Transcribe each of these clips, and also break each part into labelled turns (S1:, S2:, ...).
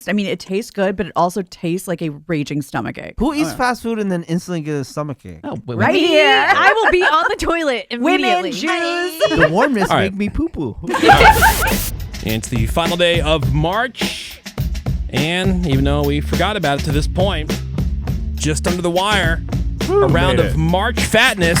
S1: I mean, it tastes good, but it also tastes like a raging stomachache.
S2: Who eats fast food and then instantly gets a stomachache?
S1: Oh, right here.
S3: I will be on the toilet immediately.
S1: Women Jews.
S2: The warmness
S4: All right.
S2: make me poo-poo.
S4: It's the final day of March, and even though we forgot about it to this point, just under the wire, a round of March Fatness.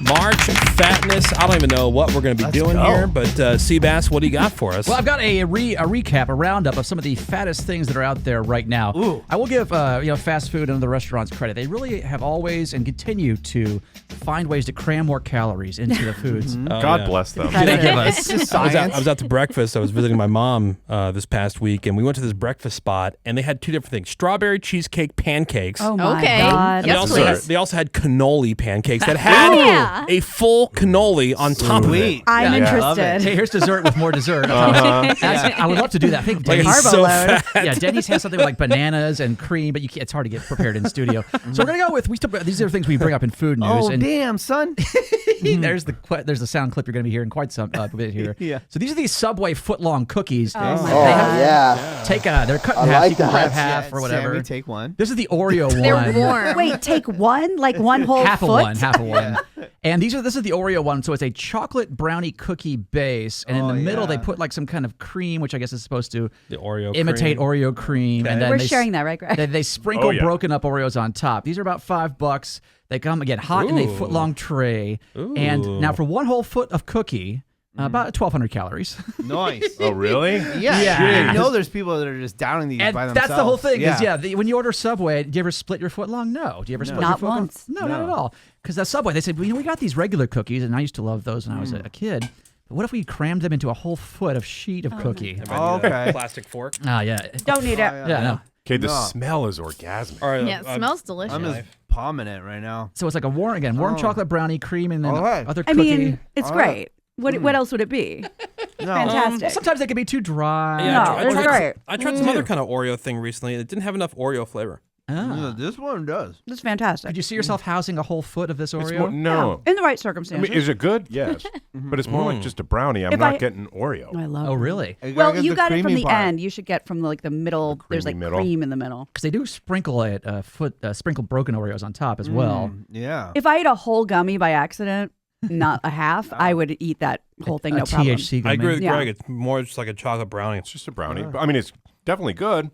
S4: March Fatness. I don't even know what we're going to be doing here, but Seabass, what do you got for us?
S5: Well, I've got a recap, a roundup of some of the fattest things that are out there right now.
S2: Ooh.
S5: I will give fast food and other restaurants credit. They really have always and continue to find ways to cram more calories into the foods.
S6: God bless them.
S5: They give us.
S4: I was out to breakfast. I was visiting my mom this past week, and we went to this breakfast spot, and they had two different things: strawberry cheesecake pancakes.
S1: Oh my
S3: Okay.
S1: God.
S3: Yes,
S4: They also had cannoli pancakes that had a full cannoli on top of it.
S1: I'm
S2: Love it.
S1: interested.
S5: Hey, here's dessert with more dessert. I would love to do that. I think
S4: Like,
S5: Denny's,
S4: it's so
S1: load.
S4: fat.
S5: Denny's has something like bananas and cream, but it's hard to get prepared in studio. So we're gonna go with these are things we bring up in food news.
S2: Oh,
S5: and
S2: damn, son.
S5: there's the sound clip you're gonna be hearing quite some bit here.
S2: Yeah.
S5: So these are these Subway footlong cookies.
S1: Oh, my
S5: They
S1: God.
S5: have- They're cut in half. You can grab half or whatever.
S2: Sammy, take one.
S5: This is the Oreo
S3: They're
S5: one.
S3: warm.
S1: Wait, take one? Like one whole
S5: Half
S1: foot?
S5: of one. And this is the Oreo one, so it's a chocolate brownie cookie base, and in the middle they put like some kind of cream, which I guess is supposed to
S4: The Oreo
S5: imitate
S4: cream.
S5: Oreo cream, and then
S1: We're
S5: they
S1: sharing that, right, Greg?
S5: They sprinkle broken up Oreos on top. These are about $5. They come again hot in a
S4: Ooh.
S5: foot-long tray, and now for one whole foot of cookie, about 1,200 calories.
S2: Nice.
S6: Oh, really?
S2: Yeah. I know there's people that are just downing these
S5: And
S2: by themselves.
S5: that's the whole thing. Is when you order Subway, do you ever split your foot long? No. Do you ever split
S1: Not
S5: your foot
S1: once.
S5: long? No, not at all. Because the Subway, they said, well, we got these regular cookies, and I used to love those when I was a kid. But what if we crammed them into a whole foot of sheet of cookie?
S2: Okay.
S4: Plastic fork.
S5: Yeah.
S1: Don't need it.
S5: Yeah, no.
S6: Okay, the smell is orgasmic.
S4: Or,
S3: Yeah, it smells delicious.
S2: I'm just palming it right now.
S5: So it's like a warm chocolate brownie cream and then
S2: Okay.
S5: other
S1: I
S5: cookie.
S1: mean, it's great. What else would it be?
S2: No.
S1: Fantastic.
S5: Sometimes they can be too dry.
S1: Yeah. No, it's great.
S4: I tried some other kind of Oreo thing recently. It didn't have enough Oreo flavor.
S2: This one does.
S1: It's fantastic.
S5: Could you see yourself housing a whole foot of this
S6: It's
S5: Oreo?
S6: more, no.
S1: In the right
S6: I
S1: circumstances.
S6: mean, is it good? Yes. But it's more like just a brownie. I'm
S1: If
S6: not
S1: I-
S6: getting Oreo.
S1: I love
S5: Oh,
S1: it.
S5: really?
S1: Well, you got it from
S2: creamy
S1: the
S2: part.
S1: end. You should get from the middle. There's like
S6: creamy middle.
S1: cream in the middle.
S5: Because they do sprinkle sprinkle broken Oreos on top as well.
S2: Yeah.
S1: If I ate a whole gummy by accident, not a half, I would eat that whole thing, no problem.
S5: THC
S4: I agree
S5: gummy.
S4: with
S1: Yeah.
S4: Greg. It's more just like a chocolate brownie.
S6: It's just a brownie. I mean, it's definitely good.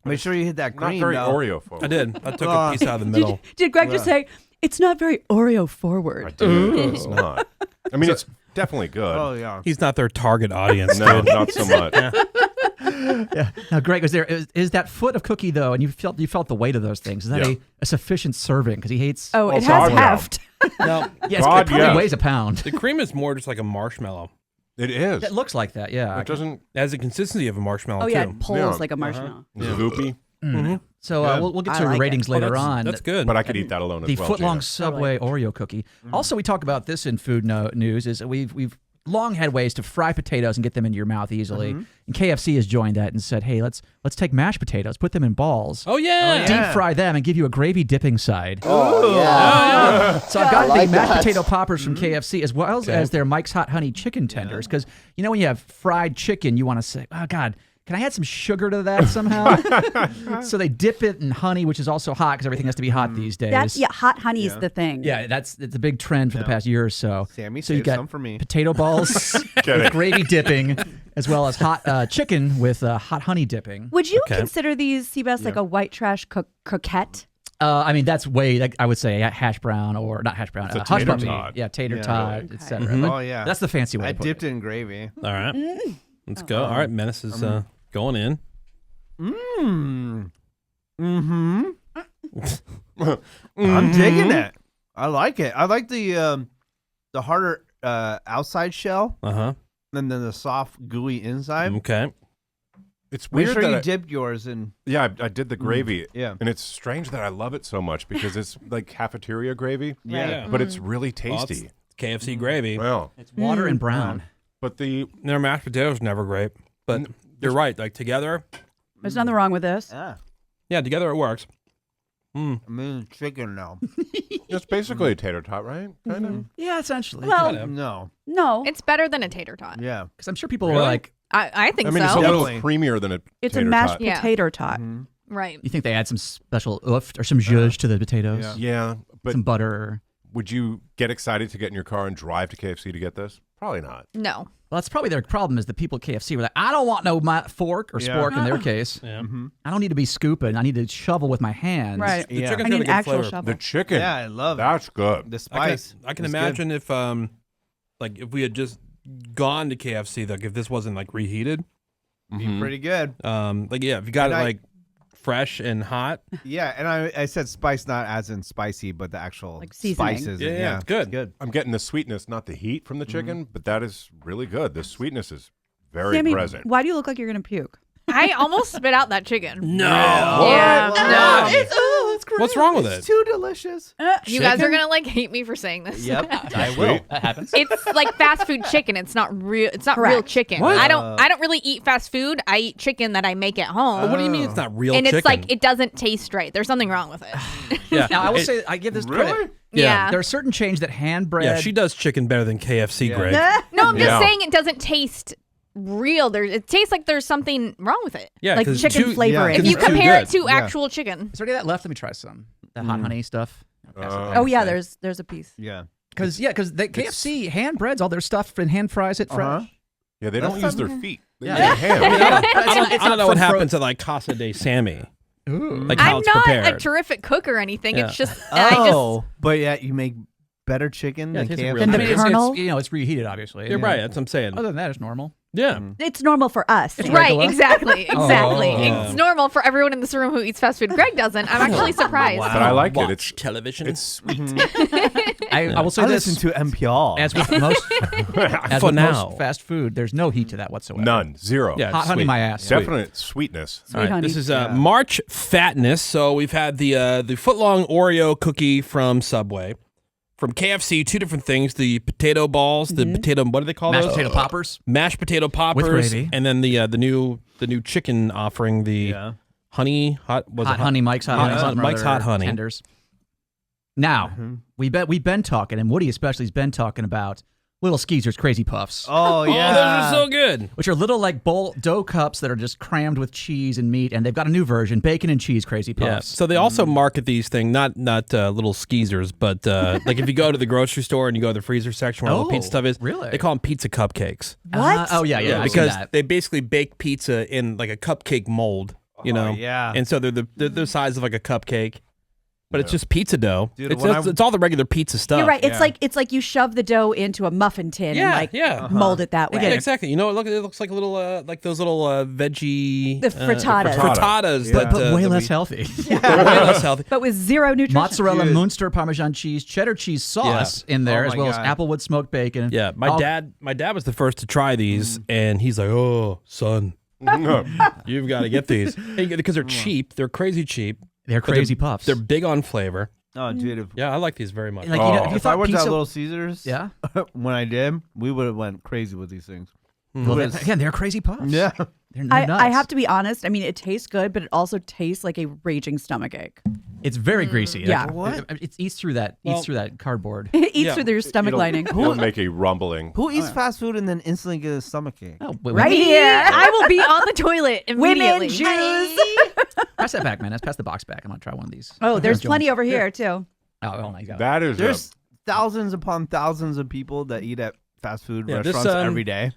S2: Make sure you hit that
S6: Not
S2: cream.
S6: very
S2: though.
S6: Oreo forward.
S4: I did. I took a piece out of the middle.
S1: Did Greg just say, it's not very Oreo forward?
S6: I did. It's not. I mean, it's definitely good.
S2: Oh, yeah.
S4: He's not their target audience.
S6: No,
S4: dude.
S6: not so much.
S5: Now, Greg, is that foot of cookie though, and you felt the weight of those things? Is that
S6: Yeah.
S5: a sufficient serving? Because he hates.
S1: Oh, it
S6: it's
S1: has
S6: hard now.
S1: heft.
S4: No,
S5: Yes,
S6: God,
S5: it probably
S6: yes.
S5: weighs a pound.
S4: the cream is more just like a marshmallow.
S6: It is.
S5: It looks like that, yeah.
S6: It doesn't.
S4: It has the consistency of a marshmallow
S1: Oh, yeah,
S4: too.
S1: it pulls
S6: Yeah.
S1: like a marshmallow.
S6: It's goopy.
S5: So
S6: Good.
S5: we'll get
S1: I
S5: to
S1: like it.
S5: ratings later on.
S4: That's good.
S6: But I could eat that alone
S5: The
S6: as well.
S5: footlong
S6: Gina.
S5: Subway Oreo cookie. Also, we talk about this in food news. Is we've long had ways to fry potatoes and get them into your mouth easily. And KFC has joined that and said, hey, let's take mashed potatoes, put them in balls,
S4: Oh yeah.
S5: deep fry them, and give you a gravy dipping side.
S7: Oh, yeah.
S5: So I've got
S7: I like
S5: the mashed
S7: that.
S5: potato poppers from KFC as well as their Mike's Hot Honey chicken tenders. Because when you have fried chicken, you want to say, oh God, can I add some sugar to that somehow? So they dip it in honey, which is also hot because everything has to be hot these days.
S1: Hot honey is the thing.
S5: Yeah, it's a big trend for the past year or so.
S2: Sammy,
S5: so you
S2: save
S5: got
S2: some for me.
S5: potato balls with gravy dipping, as well as hot chicken with hot honey dipping.
S1: Would you consider these, Seabass, like a white trash croquette?
S5: I mean, that's I would say hash brown or not hash brown.
S6: It's a
S5: hush
S6: tater
S5: puppy.
S6: tot.
S5: Yeah, tater
S2: Yeah.
S5: tot, etc.
S2: Oh, yeah.
S5: That's the fancy way
S2: I
S5: to put
S2: dipped
S5: it.
S2: it in gravy.
S4: All right. Let's go. All right. Menace is going in.
S2: I'm digging it. I like it. I like the harder outside shell
S4: Uh huh.
S2: and then the soft, gooey inside.
S4: Okay.
S6: It's
S2: Make
S6: weird
S2: sure
S6: that
S2: you dipped yours in.
S6: Yeah, I did the gravy.
S2: Yeah.
S6: And it's strange that I love it so much because it's like cafeteria gravy,
S4: Yeah.
S6: but it's really
S4: Well,
S6: tasty.
S4: it's KFC gravy.
S6: Well,
S5: It's water and brown.
S6: but
S4: Their mashed potatoes are never great, but you're right. Like together,
S1: There's nothing wrong with this.
S4: yeah, together it works.
S2: I'm in chicken now.
S6: it's basically a tater tot, right? Kind of.
S5: Yeah, essentially.
S1: Well,
S4: Kinda.
S2: No.
S1: no.
S3: It's better than a tater tot.
S2: Yeah.
S5: Because I'm sure people were
S4: Really?
S5: like,
S3: I think
S6: I mean,
S3: so.
S6: it's a little
S2: Definitely.
S6: creamier than a
S1: It's a
S6: tater
S1: mashed
S6: tot.
S3: Yeah.
S1: potato tot.
S3: Right.
S5: You think they add some special oof or some zhuzh to the potatoes?
S2: yeah.
S6: Yeah, but
S5: Some butter.
S6: would you get excited to get in your car and drive to KFC to get this? Probably not.
S3: No.
S5: Well, that's probably their problem is the people at KFC were like, I don't want no fork or
S2: Yeah.
S5: spork in their case.
S4: Yeah.
S5: I don't need to be scooping. I need to shovel with my hands.
S1: Right.
S4: The
S2: Yeah.
S4: chicken's
S1: I
S4: got
S1: need
S4: a
S1: an
S4: good
S1: actual
S4: flavor.
S1: shovel.
S6: The chicken.
S2: Yeah, I love
S6: That's good.
S2: the
S4: I
S2: spice.
S4: can
S2: is good.
S4: imagine if like if we had just gone to KFC, like if this wasn't like reheated,
S2: Be pretty good.
S4: like yeah, if you got
S2: And
S4: it
S2: I-
S4: like fresh and hot,
S2: Yeah, and I said spice not as in spicy, but the actual
S1: Like seasoning.
S2: spices.
S4: Yeah,
S2: and
S4: yeah, it's good.
S2: It's good.
S6: I'm getting the sweetness, not the heat from the chicken, but that is really good. The sweetness is very
S1: Sammy,
S6: present.
S1: why do you look like you're gonna puke?
S3: I almost spit out that chicken.
S4: no.
S3: Yeah.
S4: Why?
S3: No.
S2: It's great.
S4: What's wrong with
S2: It's
S4: it?
S2: too delicious.
S3: You guys are gonna like hate me for saying this.
S2: Yep, I will.
S5: That happens.
S3: It's like fast food chicken. It's not real. It's not real
S1: Correct.
S3: chicken.
S4: What?
S3: I don't really eat fast food. I eat chicken that I make at home.
S4: What do you mean it's not real
S3: and
S4: chicken?
S3: it's like it doesn't taste right. There's something wrong with it.
S4: yeah.
S5: Now, I will
S4: It-
S5: say, I give this
S6: Really?
S5: credit.
S3: yeah.
S5: There are certain chains that hand bread.
S4: yeah, she does chicken better than KFC,
S2: Yeah.
S4: Greg.
S3: No, I'm just
S6: Yeah.
S3: saying it doesn't taste real. It tastes like there's something wrong with it.
S4: Yeah,
S1: Like
S4: 'cause
S1: chicken
S4: too-
S1: flavoring.
S3: If you
S4: it's too
S3: compare it
S4: good.
S3: to actual chicken.
S5: Is there any of that left? Let me try some. The hot honey stuff.
S1: Oh yeah, there's a piece.
S2: Yeah.
S5: Because the KFC hand breads all their stuff and hand fries it fresh.
S2: Uh-huh.
S6: Yeah, they don't use their feet. They
S5: Yeah.
S6: use their hands.
S4: I don't know what happens at like Casa de Sammy.
S5: Ooh.
S4: Like how
S3: I'm
S4: it's
S3: not
S4: prepared.
S3: a terrific cook or anything.
S4: Yeah.
S3: It's just I just
S2: Oh, but yeah, you make better chicken
S4: Yeah,
S2: than
S4: it tastes
S2: KFC.
S4: real
S1: Than the
S4: good.
S1: kernel?
S5: It's reheated, obviously.
S4: You're right. That's what I'm saying.
S5: Other than that, it's normal.
S4: Yeah.
S1: It's normal for us.
S3: right,
S5: regular?
S3: exactly.
S4: Oh.
S3: It's normal for everyone in this room who eats fast food. Greg doesn't. I'm actually surprised.
S6: But I like
S4: Watch
S6: it. It's
S4: television.
S6: It's sweet.
S5: I will say
S2: I
S5: this.
S2: listen to NPR.
S5: As with most, as
S4: For
S5: with
S4: now.
S5: most fast food, there's no heat to that whatsoever.
S6: None. Zero.
S4: Yeah,
S5: Hot honey,
S4: sweet.
S5: my ass.
S6: Definite sweetness.
S4: All right,
S1: honey.
S4: this is March Fatness. So we've had the footlong Oreo cookie from Subway, from KFC. Two different things: the potato balls, the potato. What do they call
S5: Mashed
S4: those?
S5: potato poppers.
S4: Mashed potato poppers,
S5: gravy.
S4: and then the new chicken offering, the
S2: Yeah.
S4: honey hot
S5: Hot honey, Mike's hot honey. some
S4: Mike's
S5: other
S4: hot honey.
S5: Tenders. Now, we've been talking, and Woody especially has been talking about Little Skeezer's Crazy Puffs,
S2: Oh
S4: Oh,
S2: yeah.
S4: those are so good.
S5: which are little like dough cups that are just crammed with cheese and meat, and they've got a new version, bacon and cheese Crazy
S4: Yeah.
S5: Puffs.
S4: So they also market these things, not little skeezers, but like if you go to the grocery store and you go to the freezer section where all the pizza stuff is,
S5: really?
S4: they call them pizza cupcakes.
S1: What?
S5: Oh yeah, I've seen
S4: because
S5: that.
S4: they basically bake pizza in like a cupcake mold, you know.
S2: yeah.
S4: And so they're the size of like a cupcake, but it's just pizza dough.
S2: Dude,
S4: it's,
S2: when
S4: it's all the regular pizza stuff.
S1: You're right.
S2: Yeah.
S1: It's like you shove the dough into a muffin tin
S4: Yeah,
S1: and like
S4: yeah.
S1: mold it that way.
S4: Yeah, exactly. You know, it looks like a little like those little veggie
S1: The frittatas.
S4: frittatas
S2: Yeah.
S4: that,
S5: but way
S4: that
S5: less
S4: we-
S5: healthy.
S4: way less healthy.
S1: But with zero nutrition.
S5: Mozzarella,
S2: Dude.
S5: Munster, Parmesan cheese, cheddar cheese sauce in there,
S2: Oh
S5: as
S2: my
S5: well as
S2: God.
S5: applewood smoked bacon.
S4: Yeah, my dad was the first to try these, and he's like, "Oh, son, you've got to get these because they're cheap. They're crazy cheap.
S5: They're
S4: but
S5: crazy puffs.
S4: They're big on flavor.
S2: Oh, dude. If,
S4: Yeah, I like these very much.
S5: like, you know, if you
S2: if I
S5: thought
S2: worked
S5: pizza,
S2: at Little Caesars,
S5: yeah,
S2: when I did, we would have went crazy with these things.
S5: well,
S2: Yes.
S5: again, they're crazy puffs.
S2: Yeah.
S5: they're
S1: I
S5: nuts.
S1: have to be honest. I mean, it tastes good, but it also tastes like a raging stomachache.
S5: It's very greasy.
S1: Yeah.
S5: It eats through that.
S4: Well-
S5: Eats through that cardboard.
S1: It eats
S4: Yeah.
S1: through their stomach lining.
S6: It'll make a rumbling.
S2: Who eats fast food and then instantly get a stomachache?
S5: Oh, wait,
S1: Right
S5: wait.
S1: here.
S3: I will be on the toilet immediately.
S1: Women, Jews.
S5: Pass that back, man. Let's pass the box back. I'm gonna try one of these.
S1: Oh, there's
S5: Jones.
S1: plenty over here too.
S5: Oh, well, nice.
S6: That is
S2: There's thousands upon thousands of people that eat at fast food
S4: Yeah, this,
S2: restaurants every day.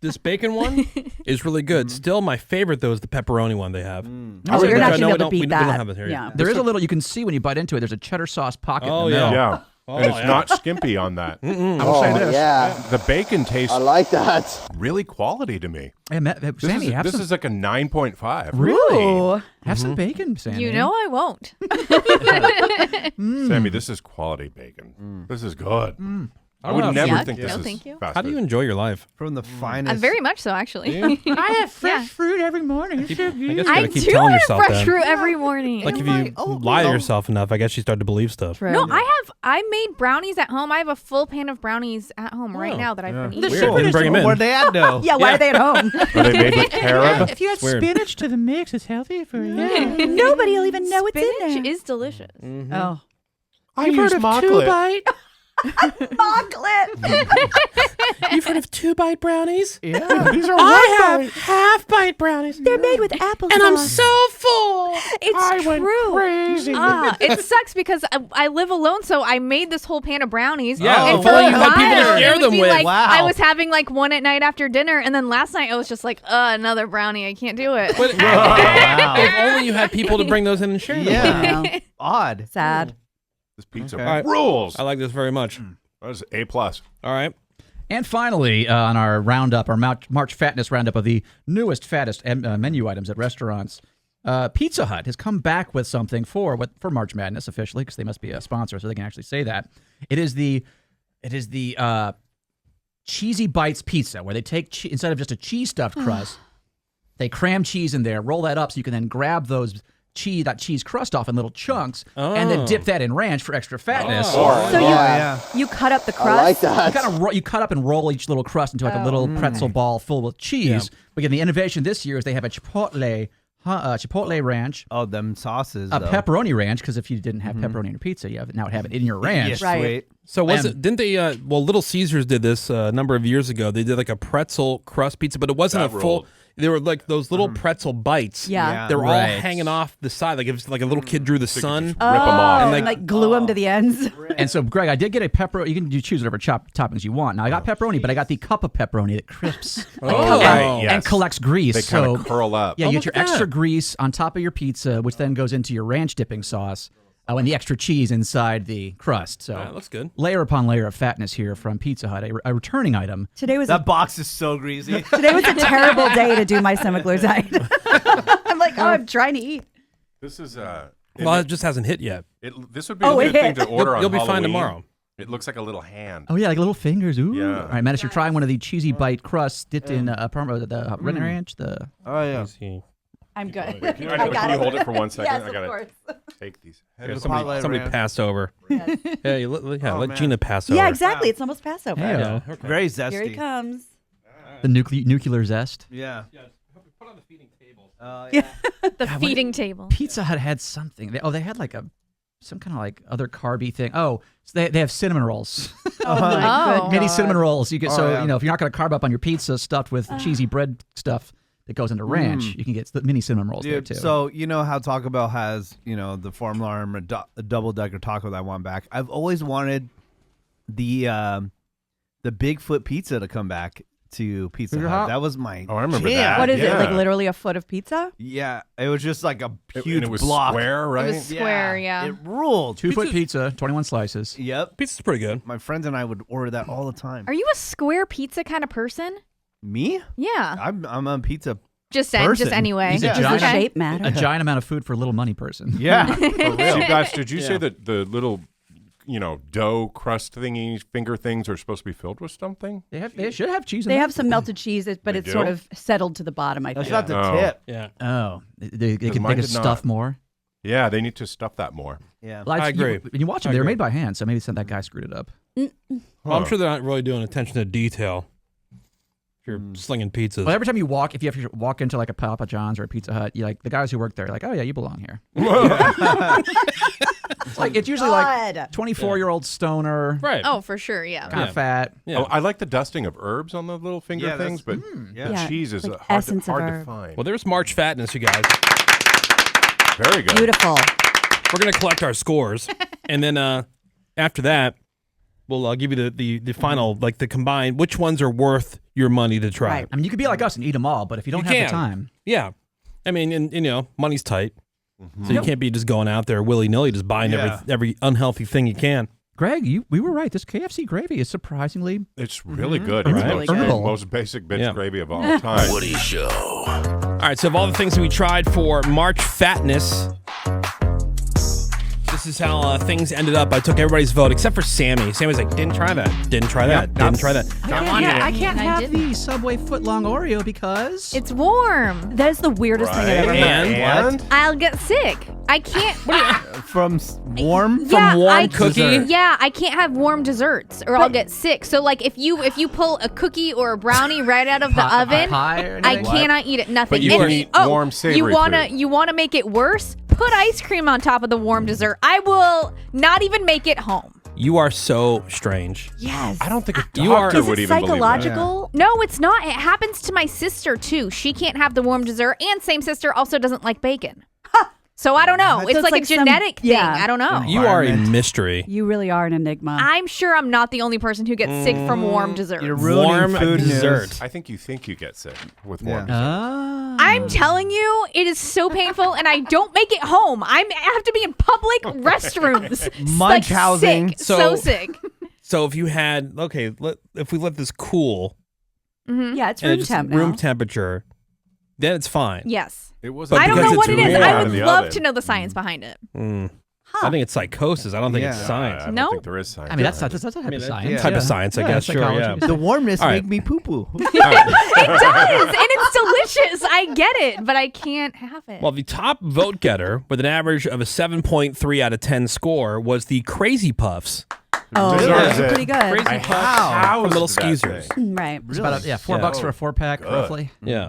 S4: This bacon one is really good. Still, my favorite though is the pepperoni one they have.
S1: Oh, you're not
S4: I
S1: gonna
S4: know
S1: be able
S4: we
S1: to
S4: don't-
S1: beat
S4: we
S1: that.
S4: don't have it here.
S1: Yeah.
S5: There is a little you can see when you bite into it. There's a cheddar sauce pocket.
S4: Oh,
S5: in the
S4: yeah.
S5: middle.
S6: yeah.
S4: Oh,
S6: and it's
S4: yeah.
S6: not skimpy on that. I will say this.
S7: yeah.
S6: The bacon tastes
S7: I like that.
S6: really quality to me.
S5: Hey, Sammy, have
S6: This
S5: some.
S6: is like a 9.5.
S5: Really?
S1: Ooh.
S5: Have some bacon, Sammy.
S3: You know I won't.
S6: Sammy, this is quality bacon. This is good. I
S4: don't
S6: would
S4: know.
S6: never
S3: Yuck.
S6: think this
S3: No,
S6: is
S3: thank you.
S6: fast
S4: How do you
S6: food.
S4: enjoy your life?
S2: From the finest.
S3: Very much so, actually.
S5: I have
S3: fresh
S5: fruit every morning.
S4: I guess you
S3: I
S4: gotta keep
S3: do
S4: telling
S3: have
S4: yourself
S3: fresh
S4: that.
S3: fruit every morning.
S4: Like if you lie to yourself enough, I guess you start to believe stuff.
S1: True.
S3: No, I made brownies at home. I have a full pan of brownies at home right now that I've been eating.
S4: Weird. Didn't bring 'em in.
S2: Where'd they at though?
S1: Yeah, why are they at home?
S6: Are they made with carob?
S5: If you add
S4: Weird.
S5: spinach to the mix, it's healthy for you.
S1: Nobody will even know it's in
S3: Spinach
S1: there.
S3: is delicious.
S1: Oh,
S6: I use Mocklet.
S1: Chocolate.
S4: You've heard of 2-bite brownies?
S6: Yeah, these are
S4: I have half-bite brownies.
S1: They're made with applesauce.
S4: And I'm so full.
S3: It's true.
S6: crazy.
S3: It sucks because I live alone, so I made this whole pan of brownies.
S4: Yeah,
S3: and
S4: if
S3: for
S4: only
S3: a
S4: you had people to
S3: while,
S4: share
S3: it would
S4: them
S3: be
S4: with.
S3: like
S2: Wow.
S3: I was having like one at night after dinner, and then last night I was just like, another brownie. I can't do it.
S4: But
S2: Wow.
S4: if only you had people to bring those in and share them with.
S2: Yeah.
S1: Wow.
S2: Odd.
S1: Sad.
S6: This pizza
S2: Okay.
S6: rules.
S4: I like this very much.
S6: That was A+.
S4: All right.
S5: And finally, on our roundup, our March Fatness roundup of the newest, fattest menu items at restaurants, Pizza Hut has come back with something for March Madness officially, because they must be a sponsor, so they can actually say that. It is the Cheesy Bites pizza, where they take instead of just a cheese stuffed crust, they cram cheese in there, roll that up, so you can then grab that cheese crust off in little chunks, and then dip that in ranch for extra fatness.
S1: So you cut up the crust.
S5: You cut up and roll each little crust into like a little pretzel ball full with cheese.
S4: Yeah.
S5: But again, the innovation this year is they have a chipotle ranch,
S2: Oh, them sauces.
S5: a
S2: though.
S5: pepperoni ranch, because if you didn't have pepperoni in your pizza, you now have it in your ranch.
S2: Yeah,
S1: Right.
S2: sweet.
S4: So
S5: And-
S4: didn't they, Little Caesars did this a number of years ago. They did like a pretzel crust pizza, but it wasn't
S6: That
S4: a full,
S6: ruled.
S4: they were like those little pretzel bites.
S1: Yeah.
S4: They were all
S5: Right.
S4: hanging off the side, like it was like a little kid drew the sun.
S6: Rip them off.
S1: And
S4: like-
S1: like glue them to the ends.
S5: And so, Greg, I did get a pepperoni. You can choose whatever toppings you want. Now, I got pepperoni, but I got the cup of pepperoni that crisps
S6: Right, yes.
S5: and collects grease.
S6: They kind
S5: so
S6: of curl up.
S5: yeah, you get
S4: look
S5: your
S4: at
S5: extra
S4: that.
S5: grease on top of your pizza, which then goes into your ranch dipping sauce, and the extra cheese inside the crust. So
S4: That looks good.
S5: layer upon layer of fatness here from Pizza Hut, a returning item.
S1: Today was
S2: That box is so greasy.
S1: today was a terrible day to do my semaglutide. I'm like, I'm trying to eat.
S6: This is
S4: Well, it just hasn't hit yet.
S6: this would be
S1: Oh,
S6: a
S1: it
S6: good thing
S1: hit.
S6: to order on
S4: You'll be fine
S6: Halloween.
S4: tomorrow.
S6: It looks like a little hand.
S5: Oh yeah, like little fingers. Ooh.
S6: Yeah.
S5: All right, Matt, you're trying one of the cheesy bite crusts dipped in the Red Ranch. The
S2: Oh yeah.
S4: See.
S1: I'm good.
S6: Can you,
S1: I got
S6: can you
S1: it.
S6: hold it for 1 second?
S1: Yes,
S6: I
S1: of
S6: gotta
S1: course.
S6: take these.
S4: Somebody passed over. Hey, let
S2: man.
S4: Gina pass over.
S1: Yeah, exactly. It's almost Passover.
S5: Hey,
S4: Yeah, okay.
S2: Very
S1: Here he
S2: zesty.
S1: comes.
S5: the nuclear zest.
S2: Yeah.
S4: Put on the feeding table.
S2: Yeah.
S3: The feeding table.
S5: Pizza Hut had something. They had like some kind of like other carby thing. Oh, so they have cinnamon rolls.
S1: Oh my
S3: Oh.
S5: Mini cinnamon rolls. You get
S2: yeah.
S5: if you're not going to carb up on your pizza stuffed with cheesy bread stuff that goes into ranch, you can get the mini cinnamon rolls there
S2: Dude,
S5: too.
S2: so you know how Taco Bell has, the four alarm a double decker taco that I want back. I've always wanted the Bigfoot pizza to come back to Pizza
S5: Pizza
S2: Hut.
S5: Hut?
S2: That was my
S6: Oh, I remember
S2: jam.
S6: that.
S1: What is it? Like
S6: Yeah.
S1: literally a foot of pizza?
S2: Yeah, it was just like a
S6: And
S2: huge
S6: it was
S2: block.
S6: square, right?
S3: It was square, yeah.
S2: It ruled.
S5: 2-foot pizza, 21 slices.
S2: Yep.
S4: Pizza's pretty good.
S2: My friends and I would order that all the time.
S3: Are you a square pizza kind of person?
S2: Me?
S3: Yeah.
S2: I'm a pizza.
S3: Just saying,
S2: person.
S3: just anyway.
S5: He's a
S1: Does
S5: giant-
S1: the shape
S5: A
S1: matter?
S5: giant amount of food for a little money person.
S2: Yeah. For
S6: So,
S2: real.
S6: guys, did you say
S2: Yeah.
S6: that the little, dough crust thingies, finger things are supposed to be filled with something?
S5: They should have cheese in
S1: They
S5: there.
S1: have some melted cheese, but
S6: They
S1: it's
S6: do?
S1: sort of settled to the bottom, I
S2: That's
S1: think.
S2: not the
S6: Oh.
S2: tip.
S4: Yeah.
S5: Oh, they could
S6: mine did
S5: stuff
S6: not.
S5: more.
S6: Yeah, they need to stuff that more.
S2: Yeah.
S5: Well,
S4: I agree.
S5: When you watch them,
S4: I
S5: they were
S4: agree.
S5: made by hand, so maybe that guy screwed it up.
S4: Well, I'm sure they're not really doing attention to detail. If you're slinging pizzas.
S5: Well, every time you walk, if you have to walk into like a Papa John's or a Pizza Hut, the guys who work there are like, oh yeah, you belong here. It's usually like
S1: God.
S5: 24-year-old stoner,
S4: Right.
S3: Oh, for sure, yeah.
S5: kind of fat.
S4: Yeah.
S6: Oh, I like the dusting of herbs on the little finger
S2: Yeah,
S6: things, but
S2: Yeah.
S6: the
S1: Yeah,
S6: cheese is
S1: like
S6: hard,
S1: essence
S6: to,
S1: of
S6: hard to
S1: herb.
S6: find.
S4: Well, there's March Fatness, you guys.
S6: Very good.
S1: Beautiful.
S4: We're going to collect our scores. And then after that, we'll give you the final, like the combined, which ones are worth your money to try.
S1: Right.
S5: I mean, you could be like us and eat them all, but if you don't
S4: You
S5: have
S4: can.
S5: the time,
S4: Yeah. I mean, and money's tight. So you can't be just going out there willy-nilly just buying
S2: Yeah.
S4: every unhealthy thing you can.
S5: Greg, we were right. This KFC gravy is surprisingly
S6: It's really good.
S5: It's
S6: It's
S5: really
S6: the
S5: good.
S6: most basic bitch
S4: Yeah.
S6: gravy of all time.
S4: All right, so of all the things that we tried for March Fatness, this is how things ended up. I took everybody's vote except for Sammy. Sammy's like, didn't try that, didn't try that, didn't try that.
S5: I can't
S3: I
S5: have
S3: did.
S5: the Subway footlong Oreo because
S3: It's warm.
S1: That is the weirdest thing I've ever
S6: Right?
S1: heard.
S4: And
S3: I'll get sick. I can't.
S2: From warm?
S3: Yeah,
S4: warm
S3: I-
S4: cookie?
S3: Yeah, I can't have warm desserts or I'll get sick. So like if you pull a cookie or a brownie right out of the oven,
S5: pie or
S3: I
S5: anything?
S3: cannot eat it. Nothing.
S6: But you
S3: And-
S6: can eat warm, savory
S3: you wanna make it worse? Put ice cream on top of the warm dessert. I will not even make it home.
S4: You are so strange.
S1: Yes.
S6: I don't think a
S4: You are-
S6: doctor
S1: Is
S6: would
S1: it
S6: even believe that.
S1: psychological?
S3: No, it's not. It happens to my sister too. She can't have the warm dessert, and same sister also doesn't like bacon. So I don't know.
S1: So
S3: It's
S1: it's
S3: like
S1: like
S3: a
S1: some-
S3: genetic thing.
S1: yeah.
S3: I don't know.
S4: You are a
S2: Environment.
S4: mystery.
S1: You really are an enigma.
S3: I'm sure I'm not the only person who gets sick from warm desserts.
S2: You're ruining
S4: Warm
S2: food
S4: dessert.
S2: news.
S6: I think you think you get sick with
S2: Yeah.
S6: warm dessert.
S3: I'm telling you, it is so painful, and I don't make it home. I have to be in public restrooms.
S2: Munch housing.
S3: Sick. So
S4: So-
S3: sick.
S4: So if you had, if we let this cool
S1: yeah, it's
S4: and
S1: room
S4: it's
S1: temp now.
S4: room temperature, then it's fine.
S3: Yes.
S6: It was.
S4: But
S3: I don't
S4: because
S3: know what
S4: it's
S3: it is.
S4: warm
S3: I
S4: out
S3: would
S6: of the
S3: love
S6: oven.
S3: to know the science behind it.
S4: I think it's psychosis. I don't think it's
S2: Yeah.
S4: science.
S6: I don't
S3: No?
S6: think there is science.
S5: I mean, that's a type of science.
S2: yeah.
S4: Type of science, I guess. Sure,
S5: psychology.
S4: yeah.
S2: The warmness
S4: All right.
S2: make me poo poo.
S3: It does, and it's delicious. I get it, but I can't have it.
S4: Well, the top vote getter with an average of a 7.3 out of 10 score was the Crazy Puffs.
S1: Oh,
S6: Deserves
S1: yeah,
S6: it.
S1: pretty good.
S4: Crazy
S6: I
S4: Puffs from Little
S6: housed that
S4: Skeezers.
S6: thing.
S1: Right.
S5: It's about $4 for a 4-pack, roughly.
S4: Yeah.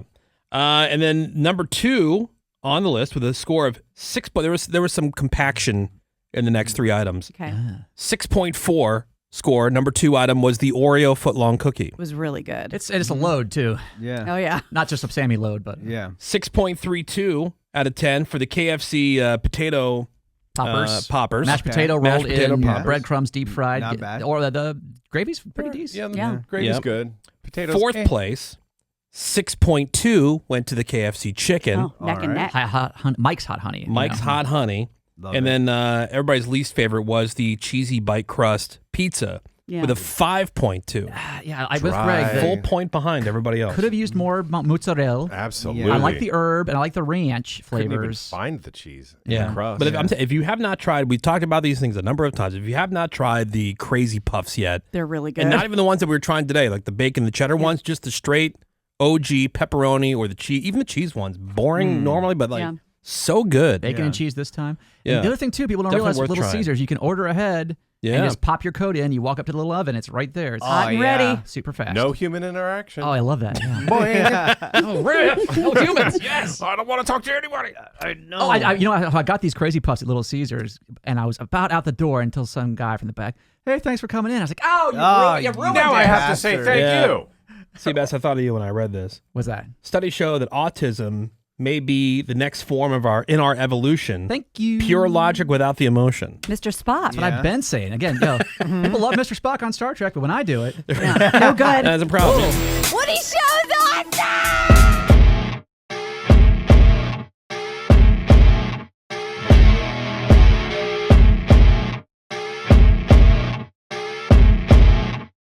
S4: And then number 2 on the list with a score of 6. But there was some compaction in the next 3 items.
S1: Okay.
S4: 6.4 score. Number 2 item was the Oreo footlong cookie.
S1: It was really good.
S5: It's a load, too.
S2: Yeah.
S1: Oh, yeah.
S5: Not just a Sammy load, but
S2: Yeah.
S4: 6.32 out of 10 for the KFC potato poppers.
S5: Mashed potato
S4: Mashed
S5: rolled
S4: potato
S5: in
S4: poppers.
S5: breadcrumbs, deep fried.
S2: Not bad.
S5: Or the gravy's pretty decent.
S6: Yeah,
S1: Yeah.
S6: the gravy's
S4: Yep.
S6: good. Potatoes.
S4: 4th place, 6.2 went to the KFC chicken.
S1: Oh, neck and
S2: right.
S1: neck.
S5: Mike's Hot Honey. you
S4: Mike's
S5: know.
S4: Hot Honey.
S2: Love
S4: and
S2: it.
S4: then everybody's least favorite was the cheesy bite crust pizza
S1: Yeah.
S4: with a 5.2.
S5: Yeah, I with
S6: Dry.
S5: Greg. that
S4: Full point behind everybody else.
S5: Could have used more mozzarella.
S6: Absolutely.
S5: I like the herb and I like the ranch
S6: Couldn't even
S5: flavors.
S6: find the cheese. in
S4: Yeah.
S6: the crust.
S4: But if you have not tried, we talked about these things a number of times. If you have not tried the Crazy Puffs yet,
S1: They're really good.
S4: and not even the ones that we were trying today, like the bacon, the cheddar ones, just the straight OG pepperoni or the cheese, even the cheese ones, boring normally, but like
S1: Yeah.
S4: so good.
S5: Bacon and cheese this time.
S4: Yeah.
S5: And the other thing, too, people don't
S4: Definitely
S5: realize with
S4: worth
S5: Little
S4: trying.
S5: Caesars, you can order ahead
S4: Yeah.
S5: and just pop your code in. You walk up to the little oven. It's right there. It's
S1: Hot and ready.
S5: super fast.
S6: no human interaction.
S5: Oh, I love that. Yeah.
S4: Oh, no humans. Yes.
S6: I don't want to talk to anybody.
S5: Oh, I got these Crazy Puffs at Little Caesars, and I was about out the door until some guy from the back, hey, thanks for coming in. I was like, you ruined
S6: Now
S5: it.
S6: I have to say thank
S4: Yeah.
S6: you.
S4: See, Bess, I thought of you when I read this.
S5: What's that?
S4: Studies show that autism may be the next form of our evolution.
S5: Thank you.
S4: Pure logic without the emotion.
S1: Mr. Spock.
S5: That's what I've been saying. Again, people love Mr. Spock on Star Trek, but when I do it,
S1: No good.
S4: That's a problem.
S3: Woody shows awesome!